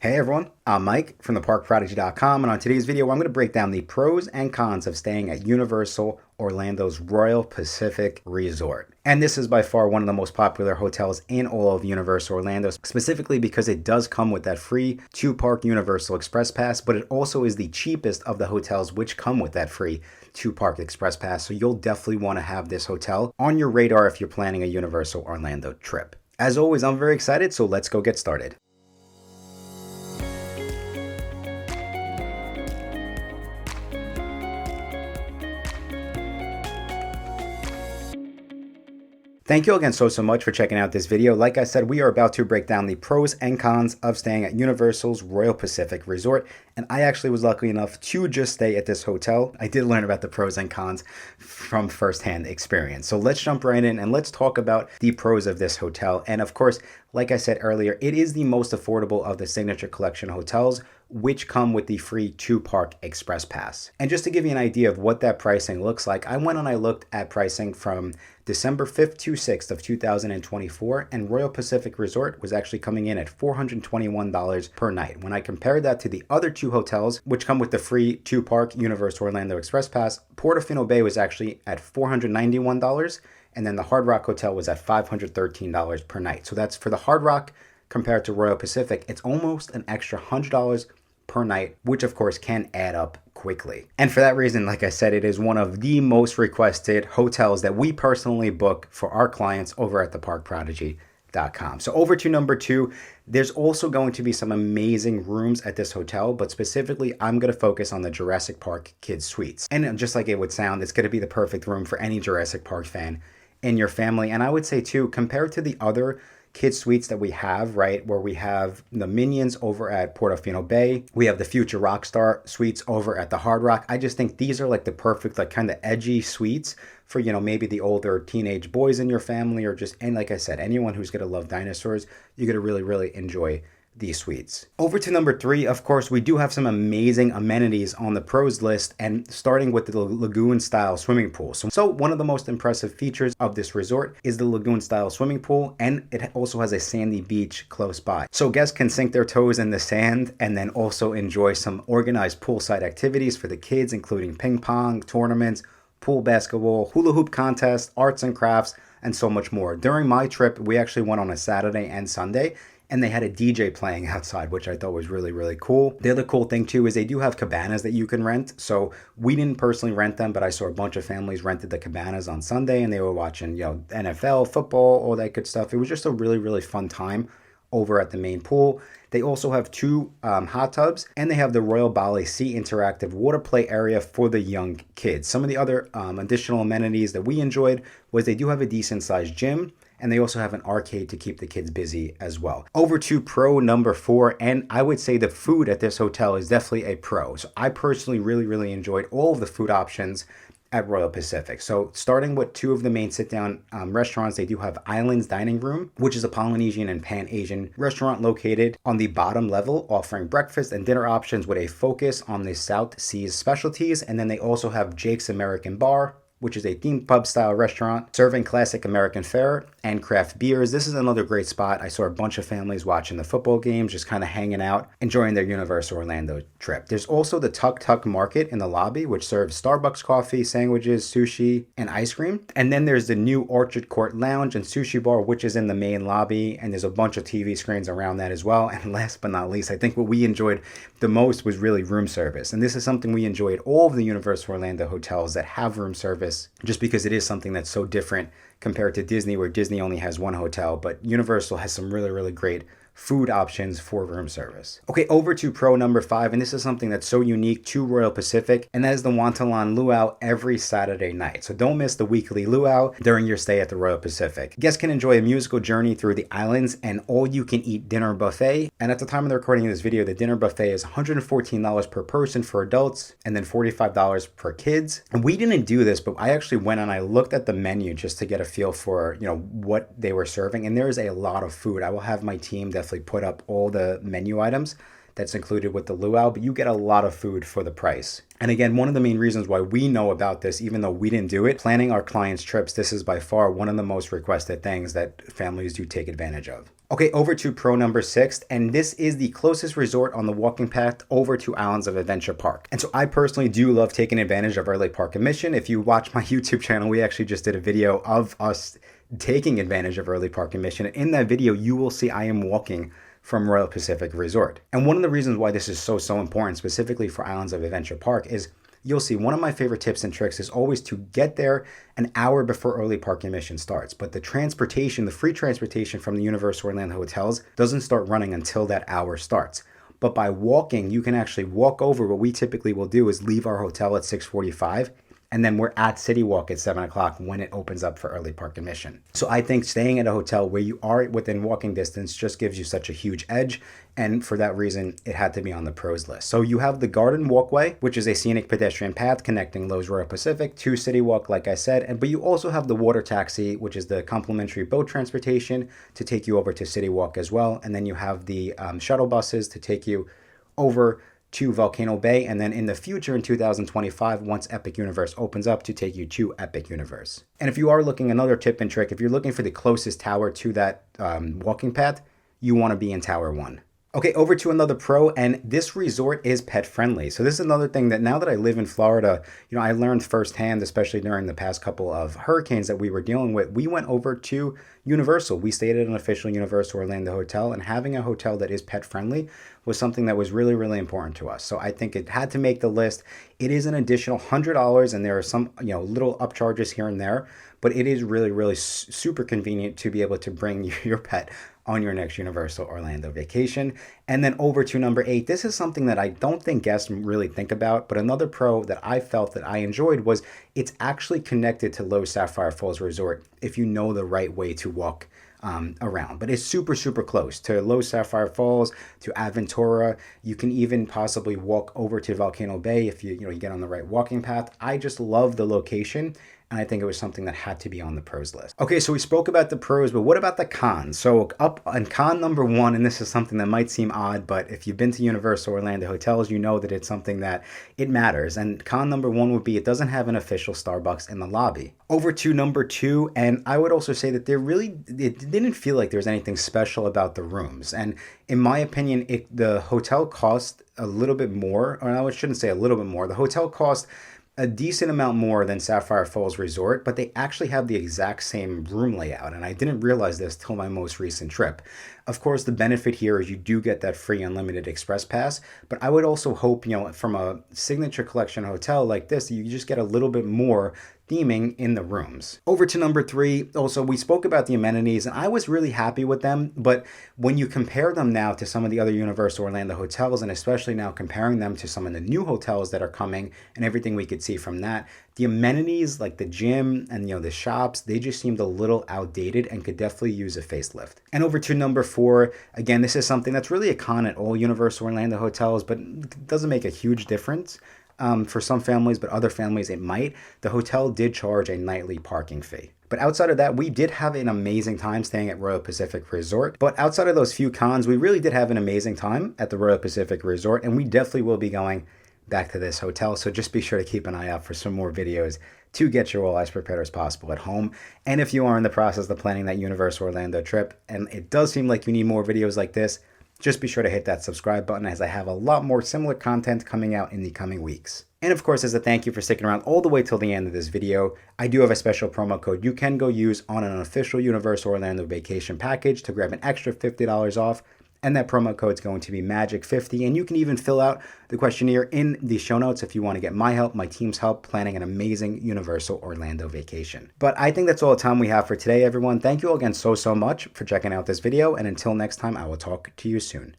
Hey everyone, I'm Mike from theparkprodigy.com, and on today's video I'm going to break down the pros and cons of staying at Universal Orlando's Royal Pacific Resort. And this is by far one of the most popular hotels in all of Universal Orlando, specifically because it does come with that free 2-park Universal Express Pass, but it also is the cheapest of the hotels which come with that free 2-park Express Pass, so you'll definitely want to have this hotel on your radar if you're planning a Universal Orlando trip. As always, I'm very excited, so let's go get started. Thank you again so much for checking out this video. Like I said, we are about to break down the pros and cons of staying at Universal's Royal Pacific Resort. And I actually was lucky enough to just stay at this hotel. I did learn about the pros and cons from firsthand experience. So let's jump right in and let's talk about the pros of this hotel. And of course, like I said earlier, it is the most affordable of the Signature Collection hotels, which come with the free 2-park Express Pass. And just to give you an idea of what that pricing looks like, I went and I looked at pricing from December 5th to 6th of 2024, and Royal Pacific Resort was actually coming in at $421 per night. When I compared that to the other two hotels, which come with the free 2-park Universal Orlando Express Pass, Portofino Bay was actually at $491, and then the Hard Rock Hotel was at $513 per night. So that's for the Hard Rock compared to Royal Pacific. It's almost an extra $100 per night, which of course can add up quickly. And for that reason, like I said, it is one of the most requested hotels that we personally book for our clients over at theparkprodigy.com. So over to number 2, there's also going to be some amazing rooms at this hotel, but specifically I'm going to focus on the Jurassic Park Kids Suites. And just like it would sound, it's going to be the perfect room for any Jurassic Park fan in your family. And I would say too, compared to the other kids suites that we have, right, where we have the Minions over at Portofino Bay, we have the Future Rockstar suites over at the Hard Rock. I just think these are like the perfect, like kind of edgy suites for, you know, maybe the older teenage boys in your family, or just, and like I said, anyone who's going to love dinosaurs, you're going to really enjoy these suites. Over to number 3, of course, we do have some amazing amenities on the pros list, and starting with the lagoon style swimming pool. So one of the most impressive features of this resort is the lagoon style swimming pool, and it also has a sandy beach close by. So guests can sink their toes in the sand and then also enjoy some organized poolside activities for the kids, including ping pong tournaments, pool basketball, hula hoop contests, arts and crafts, and so much more. During my trip, we actually went on a Saturday and Sunday, and they had a DJ playing outside, which I thought was really cool. The other cool thing too is they do have cabanas that you can rent. So we didn't personally rent them, but I saw a bunch of families rented the cabanas on Sunday, and they were watching, you know, NFL, football, all that good stuff. It was just a really fun time over at the main pool. They also have 2 hot tubs, and they have the Royal Bali Sea interactive water play area for the young kids. Some of the other additional amenities that we enjoyed was they do have a decent sized gym, and they also have an arcade to keep the kids busy as well. Over to pro number 4, and I would say the food at this hotel is definitely a pro. So I personally really enjoyed all of the food options at Royal Pacific. So starting with 2 of the main sit-down restaurants, they do have Islands Dining Room, which is a Polynesian and Pan-Asian restaurant located on the bottom level, offering breakfast and dinner options with a focus on the South Seas specialties. And then they also have Jake's American Bar, which is a themed pub style restaurant serving classic American fare and craft beers. This is another great spot. I saw a bunch of families watching the football games, just kind of hanging out, enjoying their Universal Orlando trip. There's also the Tuk Tuk Market in the lobby, which serves Starbucks coffee, sandwiches, sushi, and ice cream. And then there's the new Orchard Court Lounge and Sushi Bar, which is in the main lobby, and there's a bunch of TV screens around that as well. And last but not least, I think what we enjoyed the most was really room service. And this is something we enjoyed all of the Universal Orlando hotels that have room service, just because it is something that's so different compared to Disney, where Disney only has 1 hotel, but Universal has some really great food options for room service. Okay, over to pro number 5, and this is something that's so unique to Royal Pacific, and that is the Wonton Luau every Saturday night. So don't miss the weekly Luau during your stay at the Royal Pacific. Guests can enjoy a musical journey through the islands and all-you-can-eat dinner buffet. And at the time of the recording of this video, the dinner buffet is $114 per person for adults, and then $45 per kids. And we didn't do this, but I actually went and I looked at the menu just to get a feel for, you know, what they were serving, and there is a lot of food. I will have my team definitely put up all the menu items that's included with the Luau, but you get a lot of food for the price. And again, one of the main reasons why we know about this, even though we didn't do it, planning our clients' trips, this is by far one of the most requested things that families do take advantage of. Okay, over to pro number 6, and this is the closest resort on the walking path over to Islands of Adventure Park. And so I personally do love taking advantage of early park admission. If you watch my YouTube channel, we actually just did a video of us taking advantage of early park admission. In that video, you will see I am walking from Royal Pacific Resort. And one of the reasons why this is so important, specifically for Islands of Adventure Park, is you'll see one of my favorite tips and tricks is always to get there an hour before early park admission starts. But the transportation, the free transportation from the Universal Orlando hotels doesn't start running until that hour starts. But by walking, you can actually walk over. What we typically will do is leave our hotel at 6:45, and then we're at City Walk at 7 o'clock when it opens up for early park admission. So I think staying at a hotel where you are within walking distance just gives you such a huge edge. And for that reason, it had to be on the pros list. So you have the Garden Walkway, which is a scenic pedestrian path connecting Loews Royal Pacific to City Walk, like I said. But you also have the water taxi, which is the complimentary boat transportation to take you over to City Walk as well. And then you have the shuttle buses to take you over to Volcano Bay, and then in the future in 2025, once Epic Universe opens up, to take you to Epic Universe. And if you are looking, another tip and trick, if you're looking for the closest tower to that walking path, you want to be in Tower 1. Okay, over to another pro, and this resort is pet friendly. So this is another thing that now that I live in Florida, I learned firsthand, especially during the past couple of hurricanes that we were dealing with. We went over to Universal. We stayed at an official Universal Orlando hotel, and having a hotel that is pet friendly was something that was really, really important to us. So I think it had to make the list. It is an additional $100, and there are some, little upcharges here and there, but it is really, really super convenient to be able to bring your pet on your next Universal Orlando vacation. And then over to number 8, this is something that I don't think guests really think about, but another pro that I felt that I enjoyed was it's actually connected to Loews Sapphire Falls Resort if you know the right way to walk around. But it's super, super close to Loews Sapphire Falls, to Aventura. You can even possibly walk over to Volcano Bay if you get on the right walking path. I just love the location, and I think it was something that had to be on the pros list. Okay, so we spoke about the pros, but what about the cons? So up on con number 1, and this is something that might seem odd, but if you've been to Universal Orlando hotels, you know that it's something that it matters. And con number 1 would be it doesn't have an official Starbucks in the lobby. Over to number 2, and I would also say that it didn't feel like there was anything special about the rooms. And in my opinion, the hotel cost a little bit more, or I shouldn't say a little bit more. The hotel cost a decent amount more than Sapphire Falls Resort, but they actually have the exact same room layout, and I didn't realize this till my most recent trip. Of course, the benefit here is you do get that free unlimited express pass, but I would also hope, from a signature collection hotel like this, you just get a little bit more theming in the rooms. Over to number 3, also we spoke about the amenities, and I was really happy with them, but when you compare them now to some of the other Universal Orlando hotels, and especially now comparing them to some of the new hotels that are coming and everything we could see from that, the amenities like the gym and the shops, they just seemed a little outdated and could definitely use a facelift. And over to number 4, again, this is something that's really a con at all Universal Orlando hotels, but it doesn't make a huge difference. For some families, but other families it might. The hotel did charge a nightly parking fee. But outside of that, we did have an amazing time staying at Royal Pacific Resort. But outside of those few cons, we really did have an amazing time at the Royal Pacific Resort, and we definitely will be going back to this hotel. So just be sure to keep an eye out for some more videos to get you all as prepared as possible at home. And if you are in the process of planning that Universal Orlando trip, and it does seem like you need more videos like this, just be sure to hit that subscribe button, as I have a lot more similar content coming out in the coming weeks. And of course, as a thank you for sticking around all the way till the end of this video, I do have a special promo code you can go use on an official Universal Orlando vacation package to grab an extra $50 off. And that promo code is going to be MAGIC50. And you can even fill out the questionnaire in the show notes if you want to get my help, my team's help, planning an amazing Universal Orlando vacation. But I think that's all the time we have for today, everyone. Thank you all again so much for checking out this video. And until next time, I will talk to you soon.